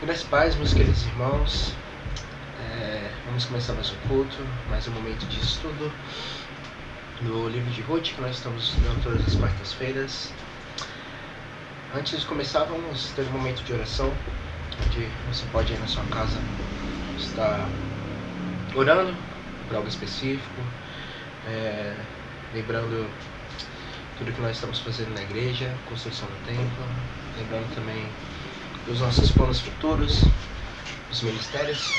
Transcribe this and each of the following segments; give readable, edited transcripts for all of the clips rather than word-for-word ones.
Graças a paz, meus queridos irmãos. Vamos começar mais um culto, mais um momento de estudo no livro de Ruth, que nós estamos estudando todas as quartas-feiras. Antes de começar, vamos ter um momento de oração, onde você pode ir na sua casa estar orando por algo específico, lembrando tudo que nós estamos fazendo na igreja, construção do templo, lembrando também dos nossos planos futuros, dos ministérios,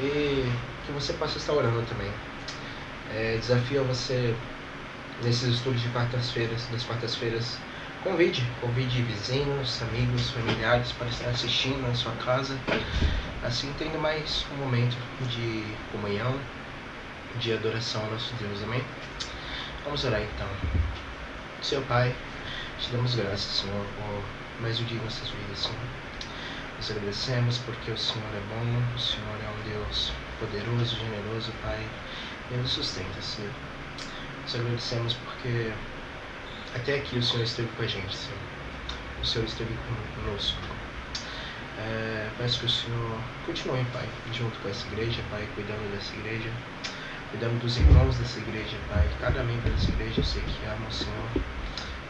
e que você possa estar orando também. Desafio a você, nesses estudos de das quartas-feiras, convide vizinhos, amigos, familiares para estar assistindo na sua casa, assim tendo mais um momento de comunhão, de adoração ao nosso Deus, amém? Vamos orar então. Senhor Pai, te damos graças, Senhor, por mais um dia em nossas vidas, Senhor. Nós agradecemos porque o Senhor é bom, o Senhor é um Deus poderoso, generoso, Pai, e nos sustenta, Senhor. Nós agradecemos porque até aqui o Senhor esteve com a gente, Senhor. O Senhor esteve conosco. Peço que o Senhor continue, Pai, junto com essa igreja, Pai, cuidando dessa igreja, cuidando dos irmãos dessa igreja, Pai. Cada membro dessa igreja eu sei que ama o Senhor.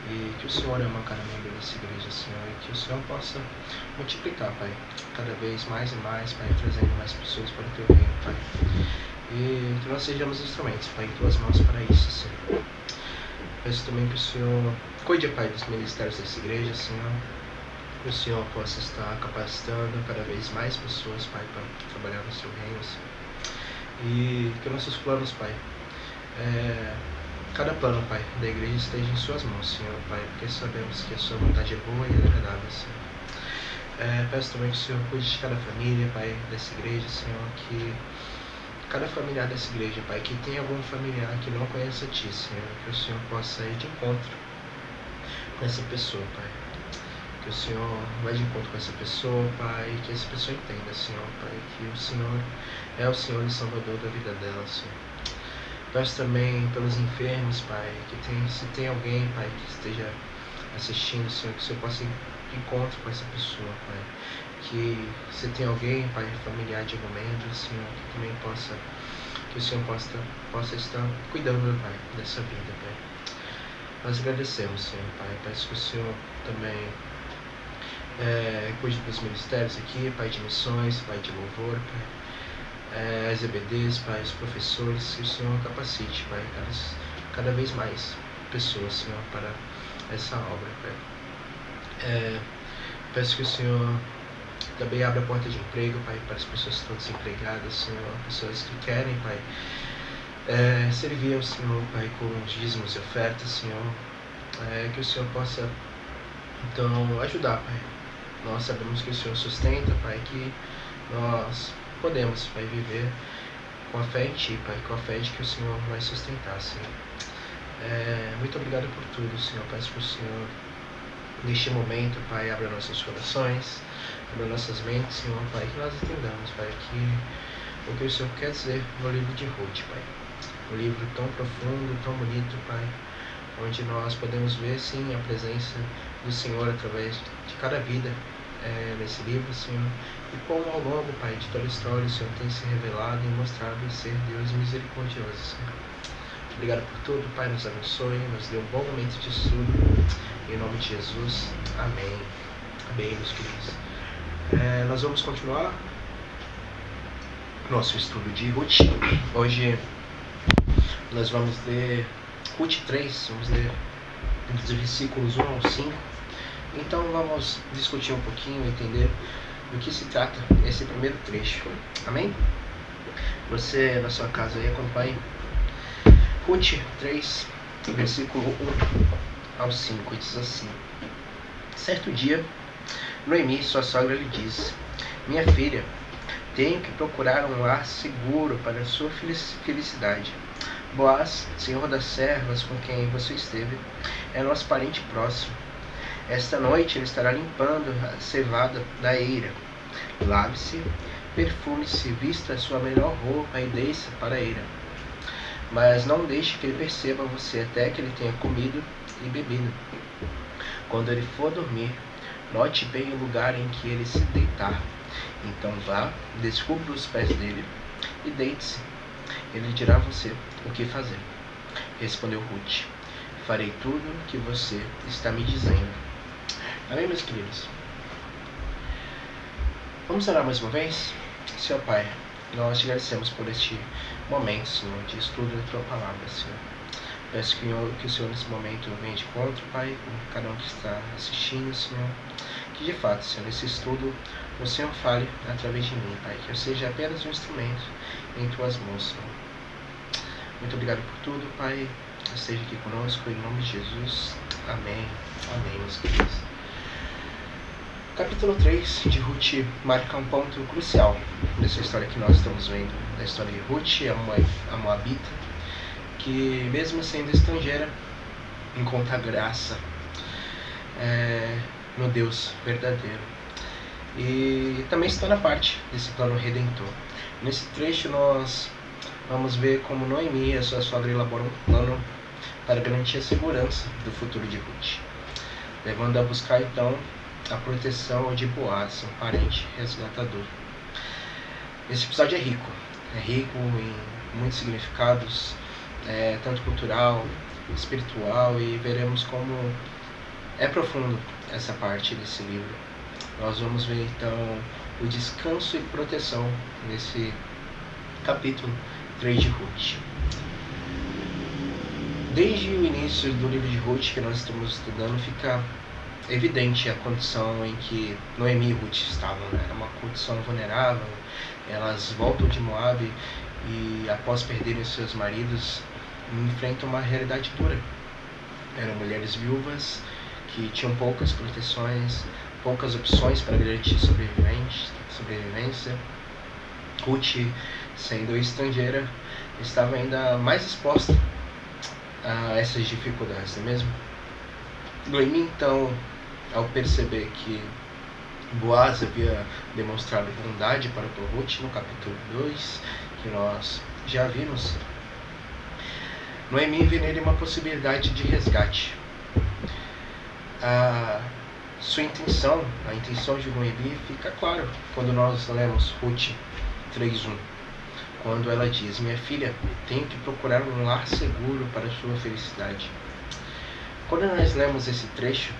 E que o Senhor ama cada membro dessa igreja, Senhor, e que o Senhor possa multiplicar, Pai, cada vez mais e mais, Pai, trazendo mais pessoas para o Teu reino, Pai. E que nós sejamos instrumentos, Pai, em Tuas mãos para isso, Senhor. Peço também que o Senhor cuide, Pai, dos ministérios dessa igreja, Senhor. Que o Senhor possa estar capacitando cada vez mais pessoas, Pai, para trabalhar no Seu reino, Senhor. E que nossos planos, Pai, cada plano, Pai, da igreja esteja em Suas mãos, Senhor, Pai, porque sabemos que a Sua vontade é boa e agradável, Senhor. Peço também que o Senhor cuide de cada família, Pai, dessa igreja, Senhor, que cada familiar dessa igreja, Pai, que tem algum familiar que não conheça a Ti, Senhor, que o Senhor possa ir de encontro com essa pessoa, Pai. Que o Senhor vá de encontro com essa pessoa, Pai, e que essa pessoa entenda, Senhor, Pai, que o Senhor é o Senhor e Salvador da vida dela, Senhor. Peço também pelos enfermos, Pai, se tem alguém, Pai, que esteja assistindo, Senhor, que o Senhor possa ir de encontro com essa pessoa, Pai. Que se tem alguém, Pai, familiar de algum membro, Senhor, que o Senhor possa estar cuidando, Pai, dessa vida, Pai. Nós agradecemos, Senhor, Pai. Peço que o Senhor também cuide dos ministérios aqui, Pai, de missões, Pai, de louvor, Pai. As EBDs, Pai, os professores, que o Senhor capacite, Pai, cada vez mais pessoas, Senhor, para essa obra, Pai. Peço que o Senhor também abra a porta de emprego, Pai, para as pessoas que estão desempregadas, Senhor, pessoas que querem, Pai, servir ao Senhor, Pai, com os dízimos e ofertas, Senhor, que o Senhor possa, então, ajudar, Pai. Nós sabemos que o Senhor sustenta, Pai, que nós podemos, Pai, viver com a fé em Ti, Pai, com a fé de que o Senhor vai sustentar, Senhor. Muito obrigado por tudo, Senhor. Peço que o Senhor, neste momento, Pai, abra nossos corações, abra nossas mentes, Senhor, Pai, que nós entendamos, Pai, o que o Senhor quer dizer no livro de Ruth, Pai. Um livro tão profundo, tão bonito, Pai, onde nós podemos ver, sim, a presença do Senhor através de cada vida nesse livro, Senhor, e como ao longo, Pai, de toda a história o Senhor tem se revelado e mostrado ser Deus misericordioso, Senhor. Obrigado por tudo, Pai, nos abençoe, nos dê um bom momento de estudo, em nome de Jesus, amém. Amém, meus queridos. Nós vamos continuar nosso estudo de Ruth. Hoje nós vamos ler Ruth 3, vamos ler dos versículos 1 ao 5. Então vamos discutir um pouquinho, entender do que se trata esse primeiro trecho. Amém? Você na sua casa aí acompanhe. Ruth 3, versículo 1 ao 5, diz assim: Certo dia, Noemi, sua sogra, lhe disse: Minha filha, tenho que procurar um lar seguro para a sua felicidade. Boaz, senhor das servas com quem você esteve, é nosso parente próximo. Esta noite ele estará limpando a cevada da eira. Lave-se, perfume-se, vista a sua melhor roupa e desça para a eira. Mas não deixe que ele perceba você até que ele tenha comido e bebido. Quando ele for dormir, Note bem o lugar em que ele se deitar. Então vá, descubra os pés dele e deite-se. Ele dirá a você o que fazer. Respondeu Ruth: farei tudo o que você está me dizendo. Amém, meus queridos? Vamos orar mais uma vez? Senhor Pai, nós te agradecemos por este momento, Senhor, de estudo da Tua Palavra, Senhor. Peço que o Senhor nesse momento venha de encontro, Pai, com cada um que está assistindo, Senhor. Que de fato, Senhor, nesse estudo o Senhor fale através de mim, Pai. Que eu seja apenas um instrumento em Tuas mãos, Senhor. Muito obrigado por tudo, Pai. Esteja aqui conosco, em nome de Jesus. Amém. Amém, meus queridos. Capítulo 3 de Ruth marca um ponto crucial dessa história que nós estamos vendo. Da história de Ruth, a Moabita, que mesmo sendo estrangeira, encontra graça no Deus verdadeiro. E também está na parte desse plano redentor. Nesse trecho nós vamos ver como Noemi e a sua sogra elaboram um plano para garantir a segurança do futuro de Ruth, levando a buscar então a proteção de Boaz, um parente resgatador. Esse episódio é rico em muitos significados, tanto cultural, espiritual, e veremos como é profundo essa parte desse livro. Nós vamos ver então o descanso e proteção nesse capítulo 3 de Ruth. Desde o início do livro de Ruth que nós estamos estudando, fica evidente a condição em que Noemi e Ruth estavam. Era uma condição vulnerável. Elas voltam de Moabe e, após perderem seus maridos, enfrentam uma realidade dura. Eram mulheres viúvas que tinham poucas proteções, poucas opções para garantir sobrevivência. Ruth, sendo estrangeira, estava ainda mais exposta a essas dificuldades, não é mesmo? Noemi, então, ao perceber que Boaz havia demonstrado bondade para com Ruth no capítulo 2, que nós já vimos, Noemi vê nele uma possibilidade de resgate. A intenção de Noemi fica clara quando nós lemos Ruth 3:1, quando ela diz: minha filha, tenho que procurar um lar seguro para a sua felicidade. Quando nós lemos esse trecho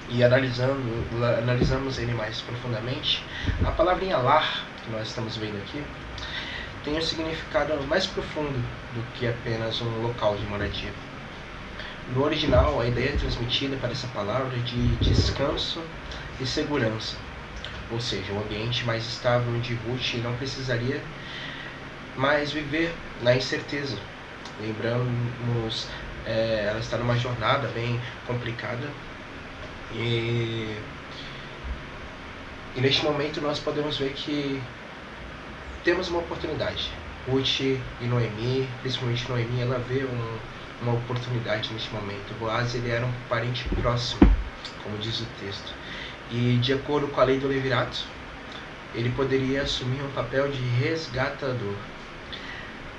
e analisamos ele mais profundamente, a palavrinha lar, que nós estamos vendo aqui, tem um significado mais profundo do que apenas um local de moradia. No original, a ideia transmitida para essa palavra é de descanso e segurança, ou seja, um ambiente mais estável onde Ruth não precisaria mais viver na incerteza. Lembramos, ela está numa jornada bem complicada e neste momento nós podemos ver que temos uma oportunidade. Ruth e Noemi, principalmente Noemi, ela vê uma oportunidade neste momento. Boaz, ele era um parente próximo, como diz o texto, e de acordo com a lei do levirato, ele poderia assumir um papel de resgatador.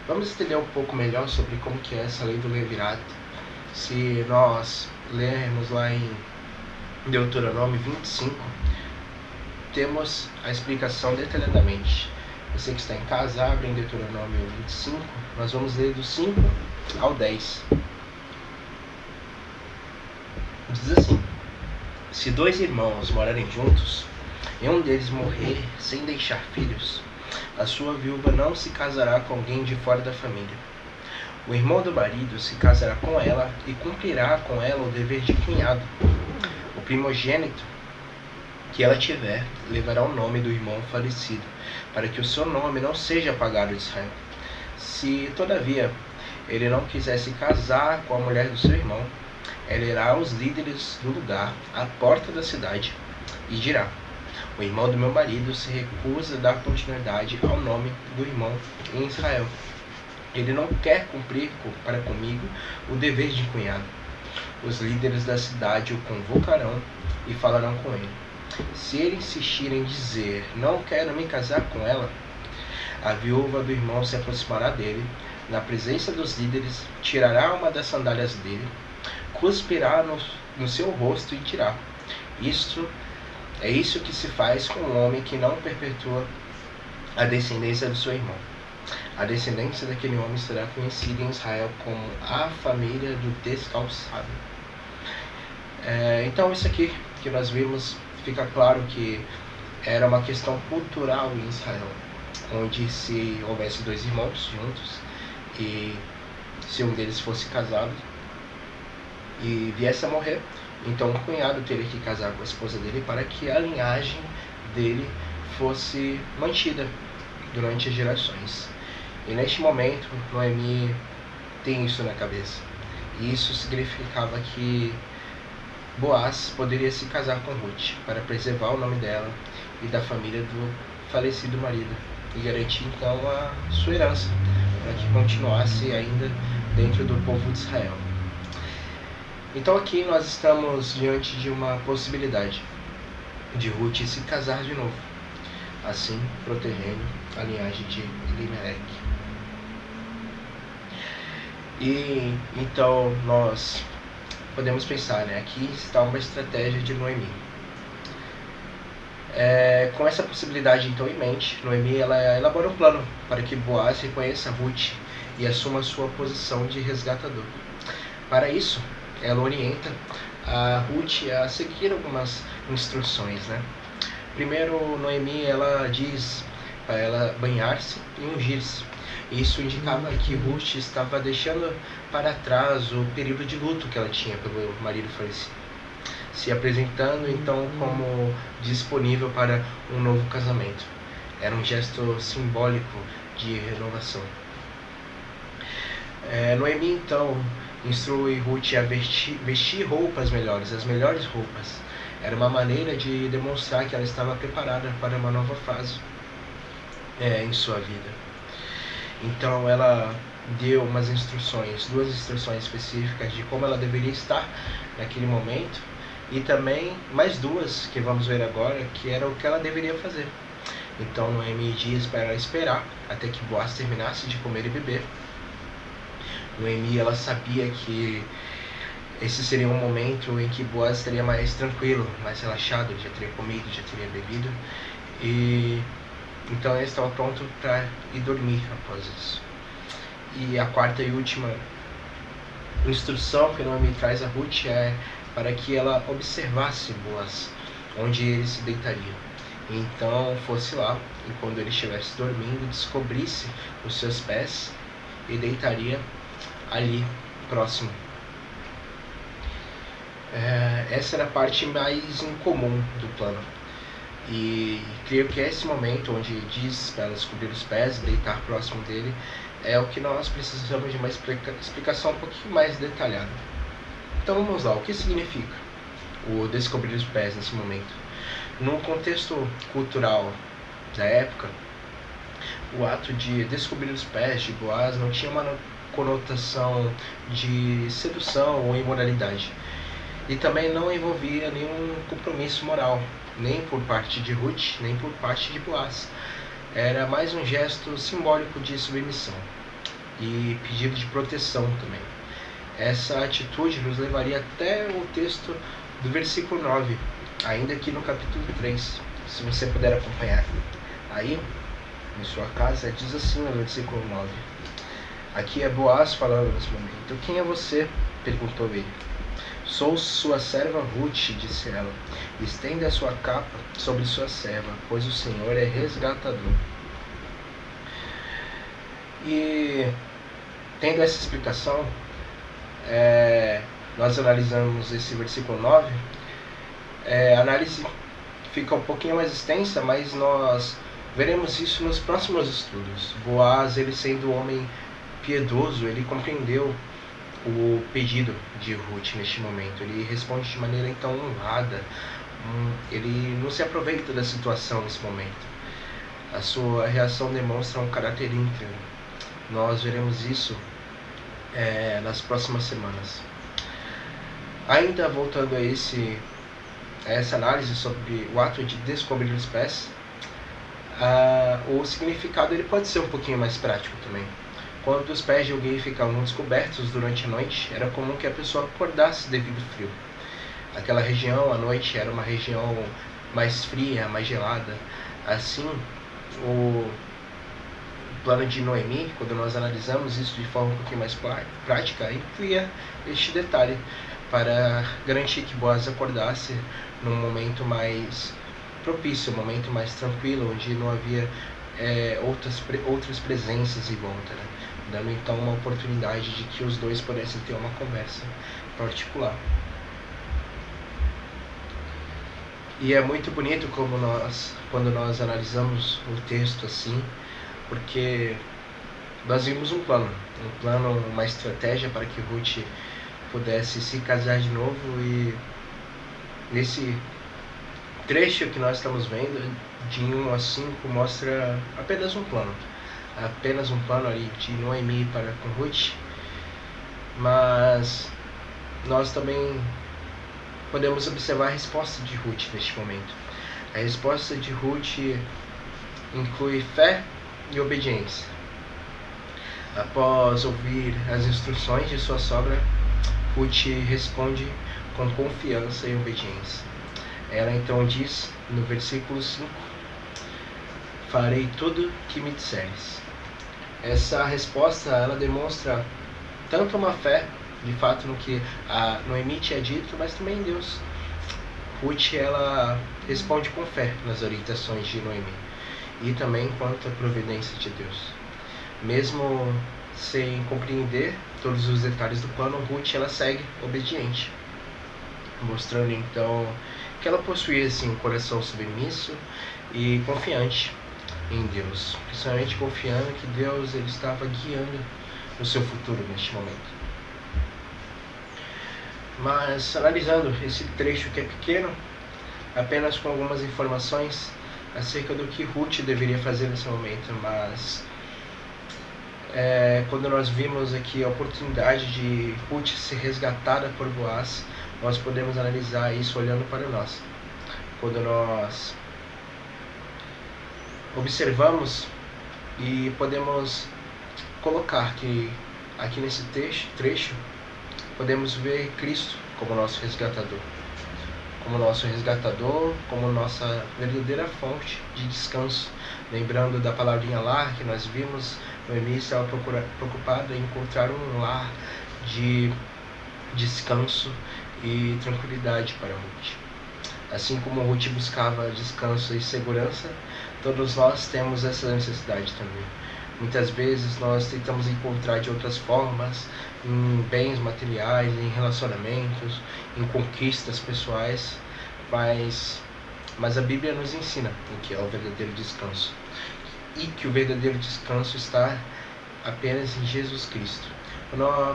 Vamos entender um pouco melhor sobre como que é essa lei do levirato. Se nós lermos lá em Deuteronômio 25, temos a explicação detalhadamente. Você que está em casa, abre em Deuteronômio 25, nós vamos ler do 5 ao 10. Diz assim: se dois irmãos morarem juntos e um deles morrer sem deixar filhos, a sua viúva não se casará com alguém de fora da família. O irmão do marido se casará com ela e cumprirá com ela o dever de cunhado. O primogênito que ela tiver levará o nome do irmão falecido, para que o seu nome não seja apagado de Israel. Se, todavia, ele não quiser se casar com a mulher do seu irmão, ela irá aos líderes do lugar, à porta da cidade, e dirá: o irmão do meu marido se recusa a dar continuidade ao nome do irmão em Israel. Ele não quer cumprir para comigo o dever de cunhado. Os líderes da cidade o convocarão e falarão com ele. Se ele insistir em dizer: não quero me casar com ela, a viúva do irmão se aproximará dele, na presença dos líderes, tirará uma das sandálias dele, cuspirá no seu rosto e dirá: É isso que se faz com um homem que não perpetua a descendência do seu irmão. A descendência daquele homem será conhecida em Israel como a família do descalçado. Então isso aqui que nós vimos, fica claro que era uma questão cultural em Israel, onde se houvesse dois irmãos juntos e se um deles fosse casado e viesse a morrer, então o cunhado teria que casar com a esposa dele para que a linhagem dele fosse mantida durante as gerações. E neste momento, Noemi tem isso na cabeça. E isso significava que Boaz poderia se casar com Ruth para preservar o nome dela e da família do falecido marido e garantir então a sua herança para que continuasse ainda dentro do povo de Israel. Então aqui nós estamos diante de uma possibilidade de Ruth se casar de novo, assim protegendo a linhagem de Elimelec. E então nós podemos pensar, aqui está uma estratégia de Noemi. Com essa possibilidade então em mente, Noemi ela elabora um plano para que Boaz reconheça Ruth e assuma sua posição de resgatador. Para isso, ela orienta a Ruth a seguir algumas instruções. Primeiro, Noemi ela diz para ela banhar-se e ungir-se. Isso indicava que Ruth estava deixando para trás o período de luto que ela tinha pelo marido falecido, se apresentando então como disponível para um novo casamento. Era um gesto simbólico de renovação. Noemi então instrui Ruth a vestir roupas melhores, as melhores roupas. Era uma maneira de demonstrar que ela estava preparada para uma nova fase em sua vida. Então ela deu duas instruções específicas de como ela deveria estar naquele momento, e também mais duas que vamos ver agora, que era o que ela deveria fazer. Então Noemi diz para ela esperar até que Boaz terminasse de comer e beber. Noemi ela sabia que esse seria um momento em que Boaz estaria mais tranquilo, mais relaxado, já teria comido, já teria bebido, e então ele estava pronto para ir dormir após isso. E a quarta e última instrução que Noemi traz a Ruth é para que ela observasse Boaz, onde ele se deitaria. Então fosse lá, e quando ele estivesse dormindo, descobrisse os seus pés e deitaria ali próximo. Essa era a parte mais incomum do plano. E creio que esse momento onde diz para ela descobrir os pés e deitar próximo dele é o que nós precisamos de uma explicação um pouquinho mais detalhada. Então vamos lá, o que significa o descobrir os pés nesse momento? Num contexto cultural da época, o ato de descobrir os pés de Boaz não tinha uma conotação de sedução ou imoralidade, e também não envolvia nenhum compromisso moral, nem por parte de Ruth, nem por parte de Boaz. Era mais um gesto simbólico de submissão e pedido de proteção também. Essa atitude nos levaria até o texto do versículo 9, ainda aqui no capítulo 3, se você puder acompanhar. Aí, em sua casa, diz assim no versículo 9. Aqui é Boaz falando nesse momento. Quem é você? Perguntou ele. Sou sua serva Ruth, disse ela. Estenda a sua capa sobre sua serva, pois o Senhor é resgatador. E tendo essa explicação, nós analisamos esse versículo 9. A análise fica um pouquinho mais extensa, mas nós veremos isso nos próximos estudos. Boaz, ele sendo um homem piedoso, ele compreendeu o pedido de Ruth neste momento. Ele responde de maneira então honrada. Ele não se aproveita da situação nesse momento. A sua reação demonstra um caráter íntegro. Nós veremos isso nas próximas semanas. Ainda voltando a essa análise sobre o ato de descobrir os pés, o significado ele pode ser um pouquinho mais prático também. Quando os pés de alguém ficavam descobertos durante a noite, era comum que a pessoa acordasse devido ao frio. aquela região à noite era uma região mais fria, mais gelada. Assim, o plano de Noemi, quando nós analisamos isso de forma um pouquinho mais prática, incluía este detalhe para garantir que Boaz acordasse num momento mais propício, um momento mais tranquilo, onde não havia outras presenças em volta, né? Dando então uma oportunidade de que os dois pudessem ter uma conversa particular. E é muito bonito quando nós analisamos o texto assim, porque nós vimos um plano, uma estratégia para que Ruth pudesse se casar de novo, e nesse trecho que nós estamos vendo, de 1 a 5, mostra apenas um plano ali de Noemi para com Ruth, mas nós também podemos observar a resposta de Ruth neste momento. A resposta de Ruth inclui fé e obediência. Após ouvir as instruções de sua sogra, Ruth responde com confiança e obediência. Ela então diz no versículo 5: farei tudo que me disseres. Essa resposta, ela demonstra tanto uma fé, de fato, no que a Noemi tinha dito, mas também em Deus. Ruth, ela responde com fé nas orientações de Noemi, e também quanto à providência de Deus. Mesmo sem compreender todos os detalhes do plano, Ruth, ela segue obediente, mostrando então que ela possuía assim, um coração submisso e confiante em Deus, principalmente confiando que Deus ele estava guiando o seu futuro neste momento. Mas analisando esse trecho que é pequeno, apenas com algumas informações acerca do que Ruth deveria fazer nesse momento, mas quando nós vimos aqui a oportunidade de Ruth ser resgatada por Boaz, nós podemos analisar isso olhando para nós. Quando nós observamos e podemos colocar que aqui nesse trecho podemos ver Cristo como nosso resgatador, como nossa verdadeira fonte de descanso. Lembrando da palavrinha lar que nós vimos, Noemi estava preocupada em encontrar um lar de descanso e tranquilidade para Ruth. Assim como Ruth buscava descanso e segurança, todos nós temos essa necessidade também. Muitas vezes nós tentamos encontrar de outras formas, em bens materiais, em relacionamentos, em conquistas pessoais, mas a Bíblia nos ensina o que é o verdadeiro descanso, e que o verdadeiro descanso está apenas em Jesus Cristo.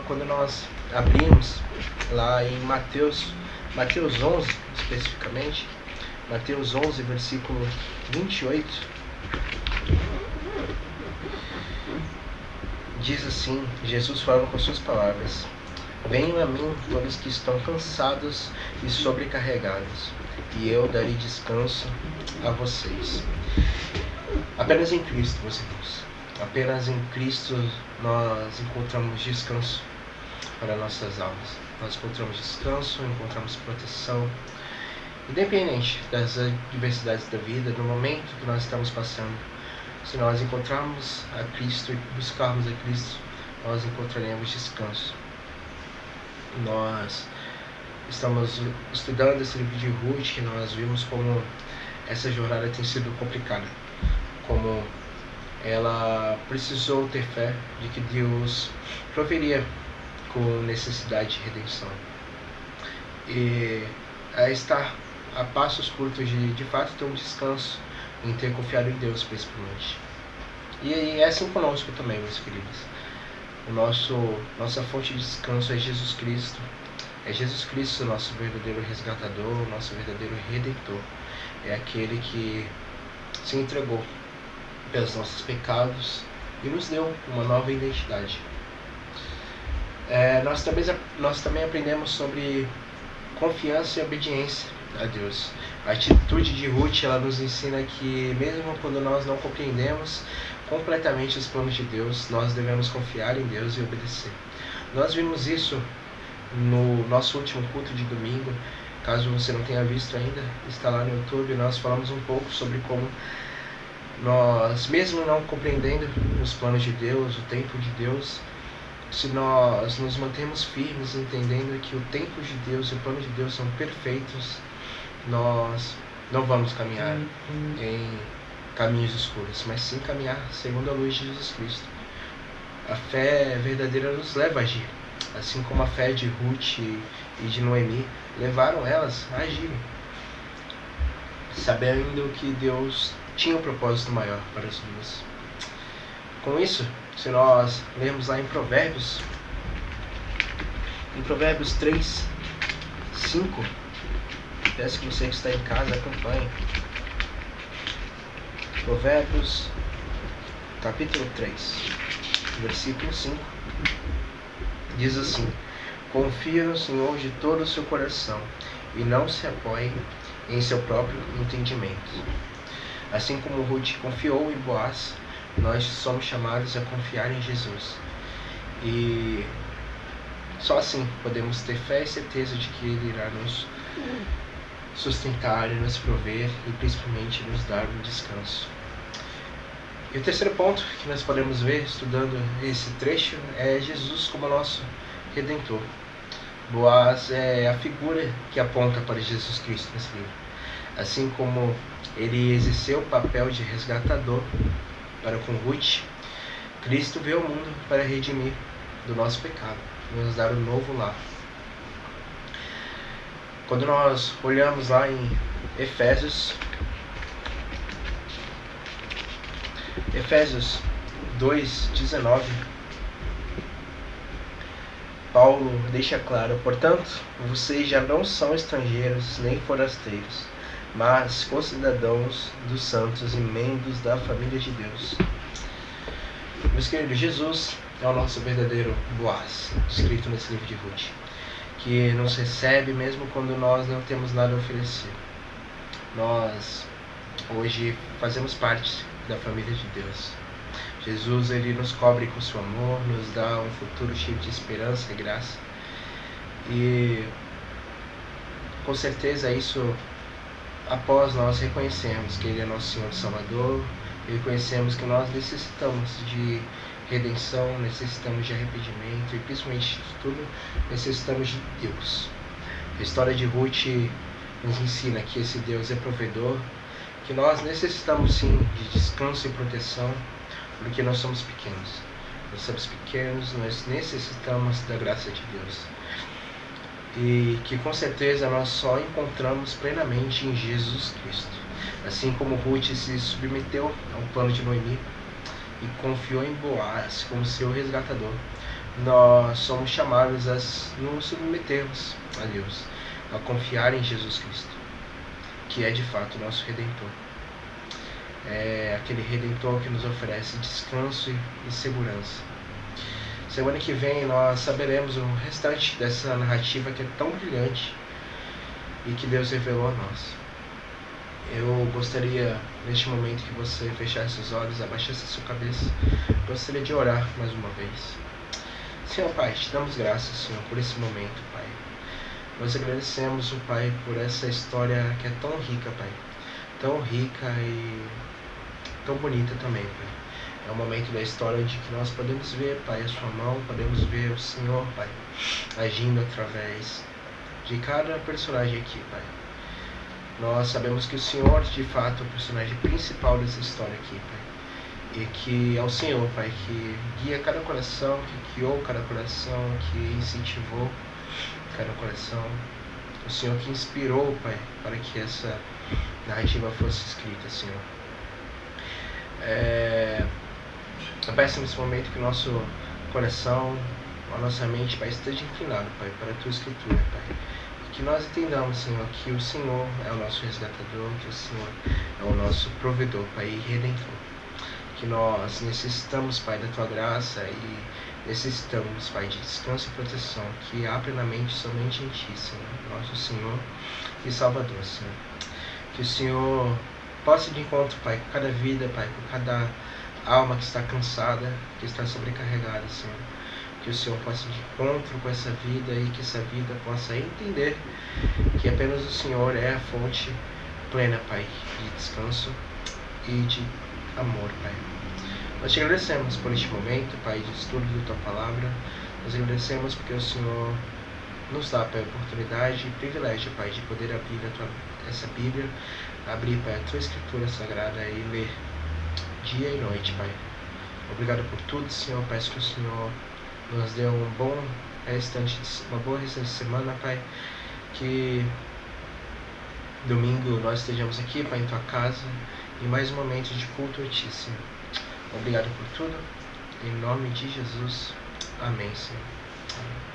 Quando nós abrimos lá em Mateus 11, especificamente, Mateus 11, versículo 28, diz assim, Jesus falando com suas palavras: venham a mim todos que estão cansados e sobrecarregados, e eu darei descanso a vocês. Apenas em Cristo, meus irmãos, apenas em Cristo nós encontramos descanso para nossas almas. Nós encontramos descanso, encontramos proteção, independente das adversidades da vida, do momento que nós estamos passando. Se nós encontrarmos a Cristo e buscarmos a Cristo, nós encontraremos descanso. Nós estamos estudando esse livro de Ruth, que nós vimos como essa jornada tem sido complicada, como ela precisou ter fé de que Deus proveria com necessidade de redenção, e estar a passos curtos de fato ter um descanso em ter confiado em Deus principalmente. E é assim conosco também, meus queridos. Nossa fonte de descanso é Jesus Cristo. É Jesus Cristo, nosso verdadeiro resgatador, nosso verdadeiro redentor. É aquele que se entregou pelos nossos pecados e nos deu uma nova identidade. Nós também aprendemos sobre confiança e obediência a Deus. A atitude de Ruth, ela nos ensina que mesmo quando nós não compreendemos completamente os planos de Deus, nós devemos confiar em Deus e obedecer. Nós vimos isso no nosso último culto de domingo, Caso você não tenha visto ainda, está lá no YouTube. Nós falamos um pouco sobre como nós, mesmo não compreendendo os planos de Deus, o tempo de Deus, se nós nos mantemos firmes, entendendo que o tempo de Deus e o plano de Deus são perfeitos, nós não vamos caminhar em caminhos escuros, mas sim caminhar segundo a luz de Jesus Cristo. A fé verdadeira nos leva a agir, assim como a fé de Ruth e de Noemi levaram elas a agirem, sabendo que Deus tinha um propósito maior para as duas. Com isso, se nós lermos lá em Provérbios 3, 5, peço que você que está em casa acompanhe. Provérbios, capítulo 3, versículo 5, diz assim: confia no Senhor de todo o seu coração e não se apoie em seu próprio entendimento. Assim como Ruth confiou em Boaz, nós somos chamados a confiar em Jesus. E só assim podemos ter fé e certeza de que Ele irá nos sustentar e nos prover e principalmente nos dar um descanso. E o terceiro ponto que nós podemos ver estudando esse trecho é Jesus como nosso Redentor. Boaz é a figura que aponta para Jesus Cristo nesse livro. Assim como ele exerceu o papel de resgatador para com Ruth, Cristo veio ao mundo para redimir do nosso pecado, nos dar um novo lar. Quando nós olhamos lá em Efésios 2:19, Paulo deixa claro: portanto, vocês já não são estrangeiros nem forasteiros, mas concidadãos dos santos e membros da família de Deus. Meus queridos, Jesus é o nosso verdadeiro Boaz, descrito nesse livro de Ruth, que nos recebe mesmo quando nós não temos nada a oferecer. Nós hoje fazemos parte da família de Deus. Jesus, ele nos cobre com seu amor, nos dá um futuro cheio de esperança e graça. E com certeza isso, após nós reconhecemos que Ele é nosso Senhor e Salvador, e reconhecemos que nós necessitamos de redenção, necessitamos de arrependimento e principalmente de tudo, necessitamos de Deus. A história de Ruth nos ensina que esse Deus é provedor, que nós necessitamos sim de descanso e proteção, porque nós somos pequenos. Nós somos pequenos, nós necessitamos da graça de Deus. E que com certeza nós só encontramos plenamente em Jesus Cristo. Assim como Ruth se submeteu ao plano de Noemi e confiou em Boaz como seu resgatador, nós somos chamados a nos submetermos a Deus, a confiar em Jesus Cristo, que é de fato o nosso Redentor. É aquele Redentor que nos oferece descanso e segurança. Semana que vem nós saberemos o restante dessa narrativa que é tão brilhante e que Deus revelou a nós. Eu gostaria, neste momento, que você fechasse os olhos, abaixasse a sua cabeça. Gostaria de orar mais uma vez. Senhor Pai, te damos graças, Senhor, por esse momento, Pai. Nós agradecemos, Pai, por essa história que é tão rica, Pai. Tão rica e tão bonita também, Pai. É um momento da história de que nós podemos ver, Pai, a sua mão, podemos ver o Senhor, Pai, agindo através de cada personagem aqui, Pai. Nós sabemos que o Senhor, de fato, é o personagem principal dessa história aqui, Pai. E que é o Senhor, Pai, que guia cada coração, que guiou cada coração, que incentivou cada coração. O Senhor que inspirou, Pai, para que essa narrativa fosse escrita, Senhor. Eu peço nesse momento que o nosso coração, a nossa mente, Pai, esteja inclinado, Pai, para a Tua Escritura, Pai. Que nós entendamos, Senhor, que o Senhor é o nosso resgatador, que o Senhor é o nosso provedor, Pai, e redentor. Que nós necessitamos, Pai, da Tua graça e necessitamos, Pai, de descanso e proteção, que há plenamente somente em Ti, Senhor, nosso Senhor e Salvador, Senhor. Que o Senhor possa ir de encontro, Pai, com cada vida, Pai, com cada alma que está cansada, que está sobrecarregada, Senhor. que o Senhor possa ir de encontro com essa vida e que essa vida possa entender que apenas o Senhor é a fonte plena, Pai, de descanso e de amor, Pai. Nós te agradecemos por este momento, Pai, de estudo da Tua Palavra. Nós agradecemos porque o Senhor nos dá, Pai, a oportunidade e privilégio, Pai, de poder abrir essa Bíblia, abrir, Pai, a Tua Escritura Sagrada e ler dia e noite, Pai. Obrigado por tudo, Senhor. Peço que o Senhor nos dê uma boa restante de semana, Pai. Que domingo nós estejamos aqui, Pai, em Tua casa, em mais um momento de culto a Ti, Senhor. Obrigado por tudo. Em nome de Jesus. Amém, Senhor. Amém.